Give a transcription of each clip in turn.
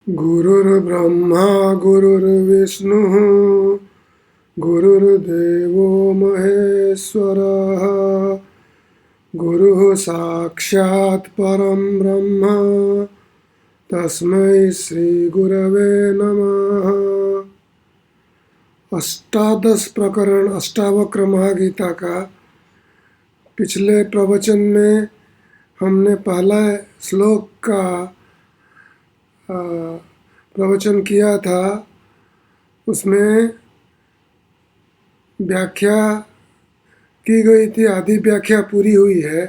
गुरुर्ब्रह्मा गुरुर्विष्णुः गुरुर्देवो महेश्वरः गुरुः साक्षात् परं ब्रह्म तस्मै श्रीगुरवे नमः। अष्टादश प्रकरण अष्टावक्र महागीता का पिछले प्रवचन में हमने पहला श्लोक का प्रवचन किया था। उसमें व्याख्या की गई थी, आधी व्याख्या पूरी हुई है,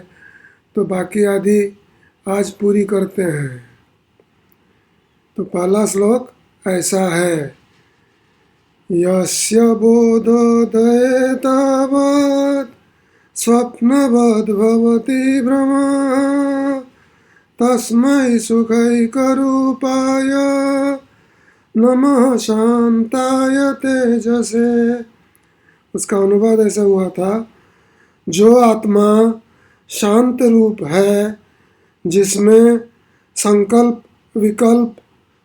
तो बाकी आधी आज पूरी करते हैं। तो पहला श्लोक ऐसा है, यस्य बोधोदये तावत् स्वप्नवद् भवति भ्रमः तस्मै सुखैकरूपाय नमः शांताय तेजसे। उसका अनुवाद ऐसा हुआ था, जो आत्मा शांत रूप है, जिसमें संकल्प विकल्प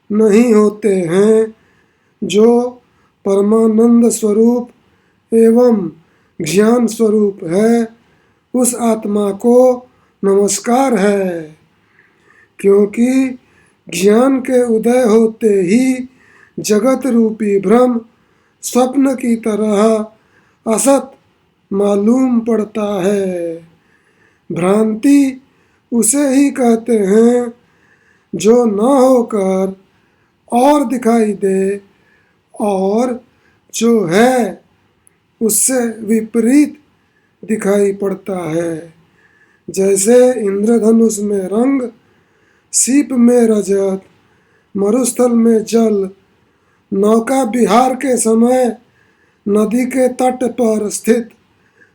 नहीं होते हैं, जो परमानंद स्वरूप एवं ज्ञान स्वरूप है, उस आत्मा को नमस्कार है। क्योंकि ज्ञान के उदय होते ही जगत रूपी भ्रम स्वप्न की तरह असत मालूम पड़ता है। भ्रांति उसे ही कहते हैं जो न होकर और दिखाई दे, और जो है उससे विपरीत दिखाई पड़ता है। जैसे इंद्रधनुष में रंग, सीप में रजत, मरुस्थल में जल, नौका विहार के समय नदी के तट पर स्थित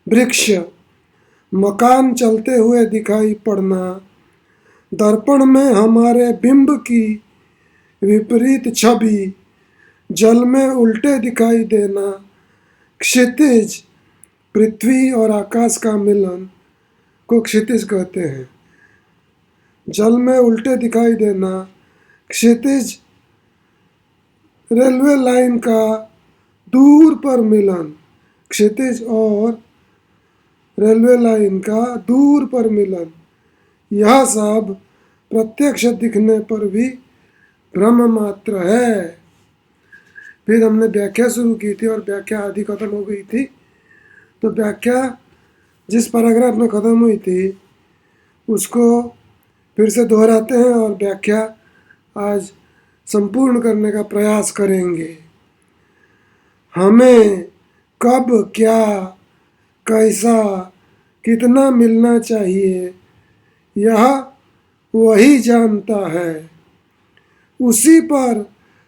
वृक्ष, मकान चलते हुए दिखाई पड़ना, दर्पण में हमारे बिंब की विपरीत छवि, जल में उल्टे दिखाई देना, क्षितिज पृथ्वी और आकाश का मिलन को क्षितिज कहते हैं। जल में उल्टे दिखाई देना, क्षितिज रेलवे लाइन का दूर पर मिलन, क्षितिज और रेलवे लाइन का दूर पर मिलन, यह सब प्रत्यक्ष दिखने पर भी भ्रम मात्र है। फिर हमने व्याख्या शुरू की थी और व्याख्या आधी खत्म हो गई थी। तो व्याख्या जिस पैराग्राफ में ख़त्म हुई थी उसको फिर से दोहराते हैं और व्याख्या आज संपूर्ण करने का प्रयास करेंगे। हमें कब, क्या, कैसा, कितना मिलना चाहिए, यह वही जानता है। उसी पर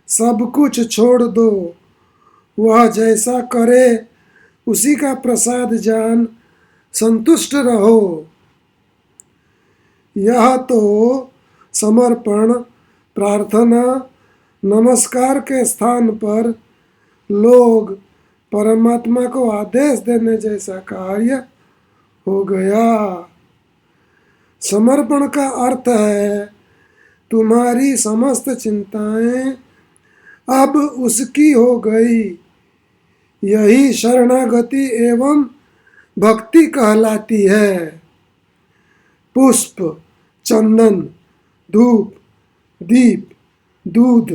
सब कुछ छोड़ दो, वह जैसा करे उसी का प्रसाद जान संतुष्ट रहो। यह तो समर्पण, प्रार्थना, नमस्कार के स्थान पर लोग परमात्मा को आदेश देने जैसा कार्य हो गया। समर्पण का अर्थ है तुम्हारी समस्त चिंताएं अब उसकी हो गई। यही शरणागति एवं भक्ति कहलाती है। पुष्प, चंदन, धूप, दीप, दूध,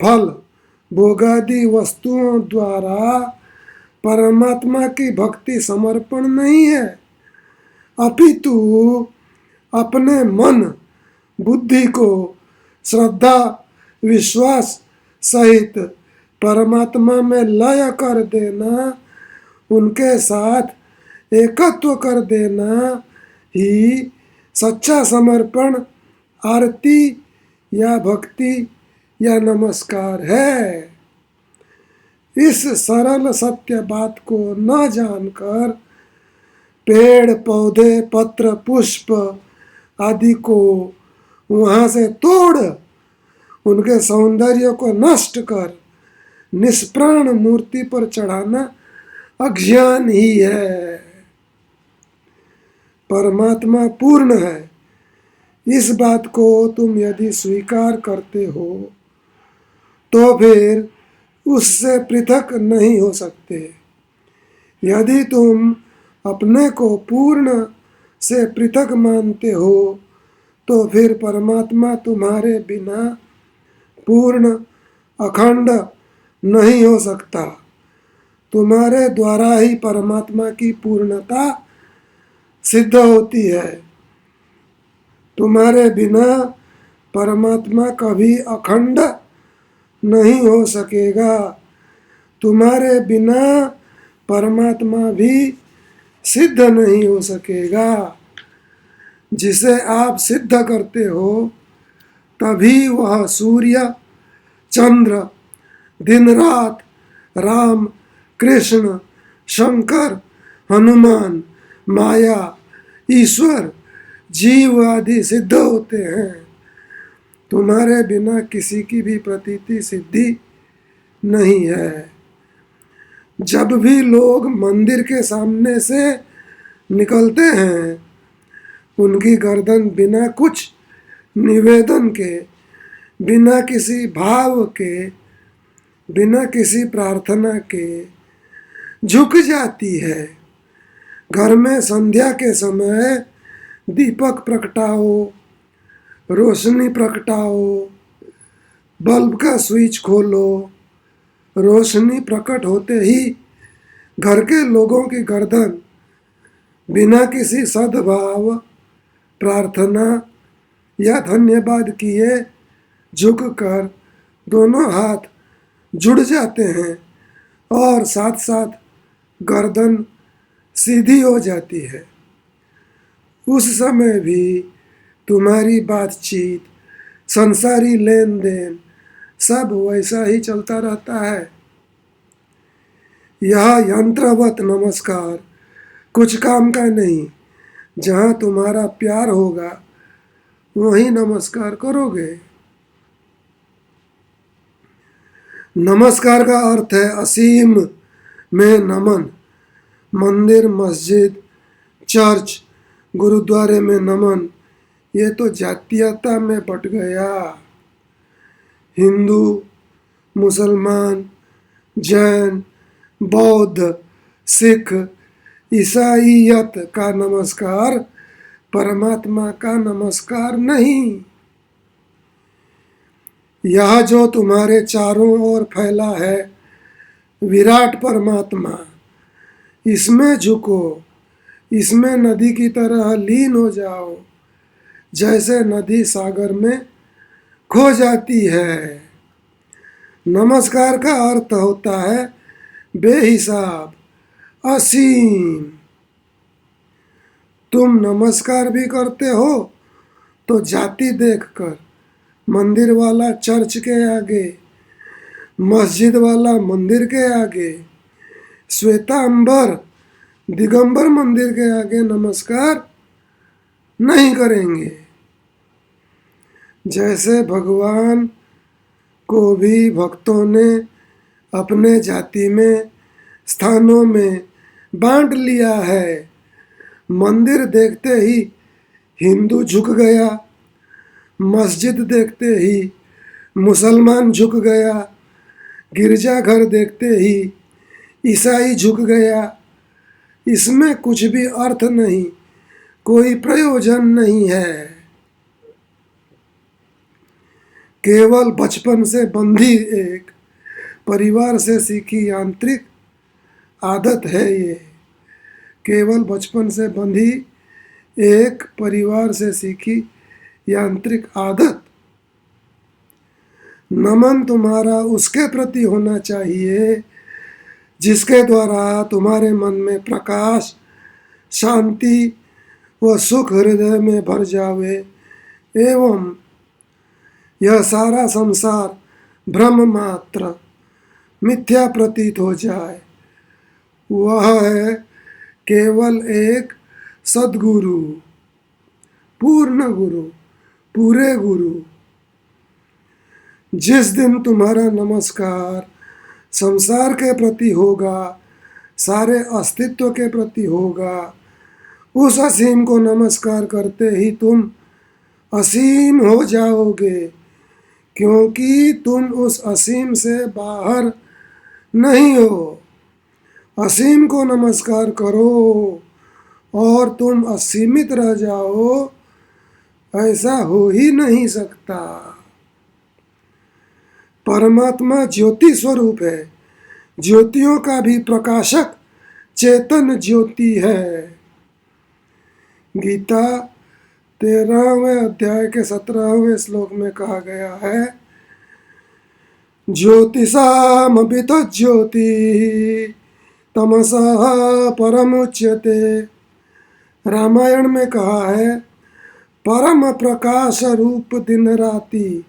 फल, भोगादि वस्तुओं द्वारा परमात्मा की भक्ति समर्पण नहीं है, अपितु अपने मन बुद्धि को श्रद्धा विश्वास सहित परमात्मा में लय कर देना, उनके साथ एकत्व कर देना ही सच्चा समर्पण, आरती या भक्ति या नमस्कार है। इस सरल सत्य बात को न जानकर पेड़ पौधे पत्र पुष्प आदि को वहाँ से तोड़ उनके सौंदर्य को नष्ट कर निष्प्राण मूर्ति पर चढ़ाना अज्ञान ही है। परमात्मा पूर्ण है, इस बात को तुम यदि स्वीकार करते हो तो फिर उससे पृथक नहीं हो सकते। यदि तुम अपने को पूर्ण से पृथक मानते हो तो फिर परमात्मा तुम्हारे बिना पूर्ण अखंड नहीं हो सकता। तुम्हारे द्वारा ही परमात्मा की पूर्णता सिद्ध होती है। तुम्हारे बिना परमात्मा कभी अखंड नहीं हो सकेगा। तुम्हारे बिना परमात्मा भी सिद्ध नहीं हो सकेगा। जिसे आप सिद्ध करते हो तभी वह सूर्य, चंद्र, दिन रात, राम, कृष्ण, शंकर, हनुमान, माया, ईश्वर, जीव आदि सिद्ध होते हैं। तुम्हारे बिना किसी की भी प्रतीति सिद्धि नहीं है। जब भी लोग मंदिर के सामने से निकलते हैं, उनकी गर्दन बिना कुछ निवेदन के, बिना किसी भाव के, बिना किसी प्रार्थना के झुक जाती है। घर में संध्या के समय दीपक प्रगटाओ, रोशनी प्रगटाओ, बल्ब का स्विच खोलो। रोशनी प्रकट होते ही घर के लोगों की गर्दन बिना किसी सद्भाव, प्रार्थना या धन्यवाद किए झुककर दोनों हाथ जुड़ जाते हैं और साथ साथ गर्दन सीधी हो जाती है। उस समय भी तुम्हारी बातचीत, संसारी लेन देन सब वैसा ही चलता रहता है। यह यंत्रवत नमस्कार कुछ काम का नहीं। जहाँ तुम्हारा प्यार होगा वहीं नमस्कार करोगे। नमस्कार का अर्थ है असीम में नमन। मंदिर, मस्जिद, चर्च, गुरुद्वारे में नमन, ये तो जातीयता में बट गया। हिंदू, मुसलमान, जैन, बौद्ध, सिख, ईसाईयत का नमस्कार परमात्मा का नमस्कार नहीं। यह जो तुम्हारे चारों ओर फैला है विराट परमात्मा, इसमें झुको, इसमें नदी की तरह लीन हो जाओ, जैसे नदी सागर में खो जाती है। नमस्कार का अर्थ होता है बेहिसाब, असीम। तुम नमस्कार भी करते हो तो जाति देखकर, मंदिर वाला चर्च के आगे, मस्जिद वाला मंदिर के आगे, श्वेतांबर दिगंबर मंदिर के आगे नमस्कार नहीं करेंगे। जैसे भगवान को भी भक्तों ने अपने जाति में, स्थानों में बांट लिया है। मंदिर देखते ही हिंदू झुक गया, मस्जिद देखते ही मुसलमान झुक गया, गिरजाघर देखते ही ईसाई झुक गया। इसमें कुछ भी अर्थ नहीं, कोई प्रयोजन नहीं है। केवल बचपन से बंधी एक परिवार से सीखी यांत्रिक आदत है ये। केवल बचपन से बंधी एक परिवार से सीखी यांत्रिक आदत। नमन तुम्हारा उसके प्रति होना चाहिए जिसके द्वारा तुम्हारे मन में प्रकाश, शांति व सुख हृदय में भर जावे एवं यह सारा संसार भ्रम मात्र, मिथ्या प्रतीत हो जाए। वह है केवल एक सद्गुरु, पूर्ण गुरु, पूरे गुरु। जिस दिन तुम्हारा नमस्कार संसार के प्रति होगा, सारे अस्तित्व के प्रति होगा, उस असीम को नमस्कार करते ही तुम असीम हो जाओगे। क्योंकि तुम उस असीम से बाहर नहीं हो। असीम को नमस्कार करो और तुम असीमित रह जाओ, ऐसा हो ही नहीं सकता। परमात्मा ज्योति स्वरूप है, ज्योतियों का भी प्रकाशक चेतन ज्योति है। गीता 13वें अध्याय के 17वें श्लोक में कहा गया है, ज्योतिषामपि तज्ज्योति तमसः परमुच्यते। रामायण में कहा है, परम प्रकाश रूप दिन राति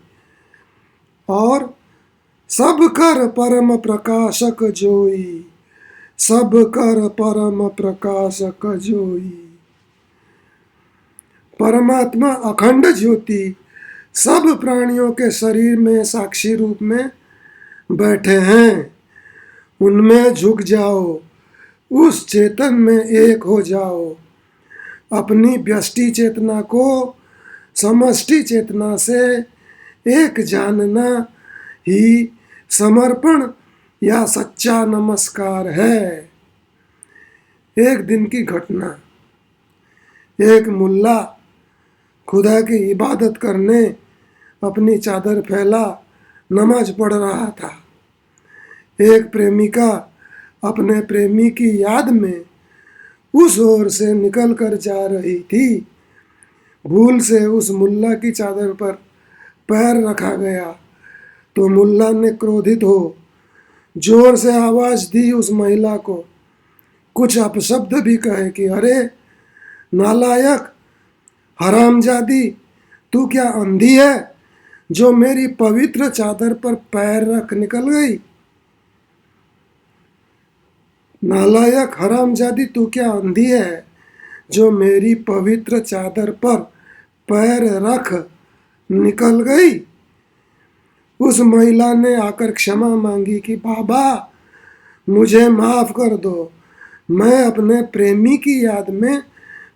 और सब कर परम प्रकाशक जोई, सब कर परम प्रकाशक जोई। परमात्मा अखंड ज्योति सब प्राणियों के शरीर में साक्षी रूप में बैठे हैं। उनमें झुक जाओ, उस चेतन में एक हो जाओ। अपनी व्यष्टि चेतना को समष्टि चेतना से एक जानना ही समर्पण या सच्चा नमस्कार है। एक दिन की घटना, एक मुल्ला खुदा की इबादत करने अपनी चादर फैला नमाज पढ़ रहा था। एक प्रेमिका अपने प्रेमी की याद में उस ओर से निकल कर जा रही थी। भूल से उस मुल्ला की चादर पर पैर रखा गया तो मुल्ला ने क्रोधित हो जोर से आवाज दी उस महिला को, कुछ अपशब्द भी कहे कि अरे नालायक, हरामजादी, तू क्या अंधी है जो मेरी पवित्र चादर पर पैर रख निकल गई। नालायक, हरामजादी, तू क्या अंधी है जो मेरी पवित्र चादर पर पैर रख निकल गई। उस महिला ने आकर क्षमा मांगी कि बाबा मुझे माफ कर दो, मैं अपने प्रेमी की याद में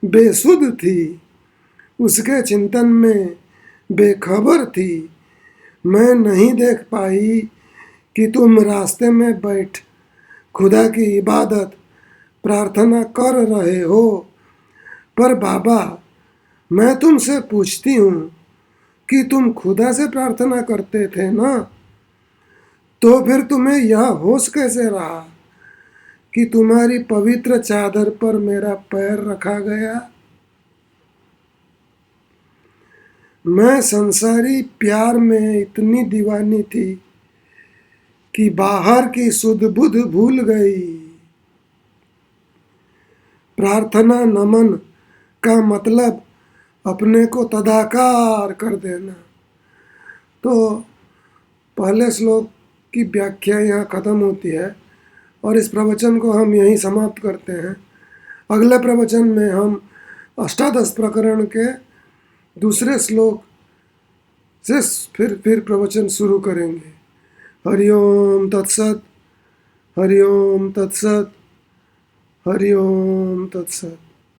बेसुध थी, उसके चिंतन में बेखबर थी। मैं नहीं देख पाई कि तुम रास्ते में बैठ खुदा की इबादत प्रार्थना कर रहे हो। पर बाबा, मैं तुमसे पूछती हूँ कि तुम खुदा से प्रार्थना करते थे ना, तो फिर तुम्हें यह होश कैसे रहा कि तुम्हारी पवित्र चादर पर मेरा पैर रखा गया। मैं संसारी प्यार में इतनी दीवानी थी कि बाहर की सुध बुध भूल गई। प्रार्थना नमन का मतलब अपने को तदाकार कर देना। तो पहले श्लोक की व्याख्या यहाँ खत्म होती है और इस प्रवचन को हम यहीं समाप्त करते हैं। अगले प्रवचन में हम अष्टादश प्रकरण के दूसरे श्लोक से फिर प्रवचन शुरू करेंगे। हरिओम तत्सत, हरिओम तत्सत, हरिओम तत्सत।